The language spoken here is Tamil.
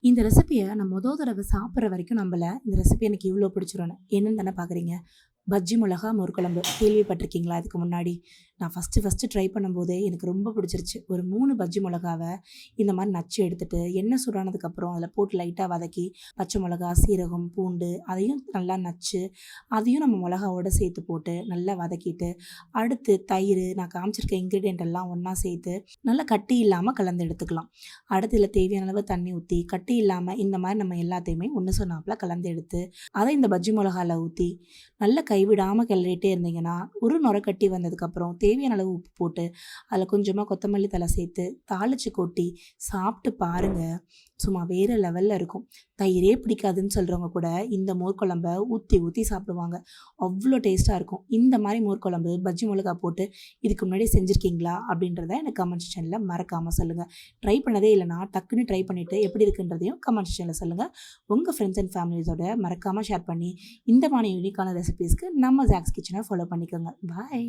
இந்த ரெசிபிய நான் தடவ சாப்பிடுற வரைக்கும் நம்பல. இந்த ரெசிபி எனக்கு இவ்ளோ பிடிச்சிரும்னு. என்னன்னு தானே பார்க்குறீங்க. பஜ்ஜி மிளகா மோர் குழம்பு கேள்விப்பட்டிருக்கீங்களா இதுக்கு முன்னாடி? நான் ஃபர்ஸ்ட்டு ட்ரை பண்ணும்போதே எனக்கு ரொம்ப பிடிச்சிருச்சு. ஒரு 3 பஜ்ஜி மிளகாவ இந்த மாரி நச்சு எடுத்துட்டு, எண்ணெய் சூடானதுக்கப்புறம் அதில போட்டு லைட்டா வதக்கி, பச்சை மிளகா, சீரகம், பூண்டு அதையும் நல்லா நச்சு, அதையும் நம்ம மிளகாவோட சேர்த்து போட்டு நல்லா வதக்கிட்டு, அடுத்து தயிர் நான் காமிச்சிருக்க இன்கிரீடியன்ட் எல்லாம் ஒண்ணா சேர்த்து, நல்லா கட்டி இல்லாம கலந்து எடுத்துக்கலாம். அடுத்து இதில தேவையான அளவு தண்ணி ஊத்தி, கட்டி இல்லாம இந்த மாரி நம்ம எல்லாத்தையுமே ஒண்ணு சொன்னாப்ல கலந்து எடுத்து, அதை இந்த பஜ்ஜி மிளகால ஊத்தி, நல்லா கைவிடாம கிளறிட்டே இருந்தீங்கன்னா, ஒரு நுர கட்டி வந்ததுக்கப்புறம் தேவையான அளவு உப்பு போட்டு, அதில கொஞ்சமா கொத்தமல்லி தழை சேர்த்து, தாளிச்சு கொட்டி சாப்பிட்டு பாருங்க. சும்மா வேற லெவல்ல இருக்கும். தயிரே பிடிக்காதுன்னு சொல்றவங்க கூட இந்த மோர் குழம்ப ஊத்தி ஊத்தி சாப்பிடுவாங்க. அவ்ளோ டேஸ்ட்டா இருக்கும். இந்த மாரி மோர் குழம்பு பஜ்ஜி மிளகா போட்டு இதுக்கு முன்னாடி செஞ்சிருக்கீங்களா? அப்படின்றத எனக்கு கமெண்ட் செக்ஷன்ல மறக்காம சொல்லுங்க. ட்ரை பண்ணதே இல்லன்னா, டக்குன்னு ட்ரை பண்ணிட்டு எப்படி இருக்குன்றதையும் கமெண்ட் செக்ஷன்ல சொல்லுங்க. உங்க ஃப்ரெண்ட்ஸ் அண்ட் ஃபேமிலிஸோட மறக்காம ஷேர் பண்ணி, இந்த மாரி யூனிக்கான ரெசிபீஸ்க்கு நம்ம ஜாக்ஸ் கிச்சனை ஃபாலோ பண்ணிக்கோங்க. பாய்.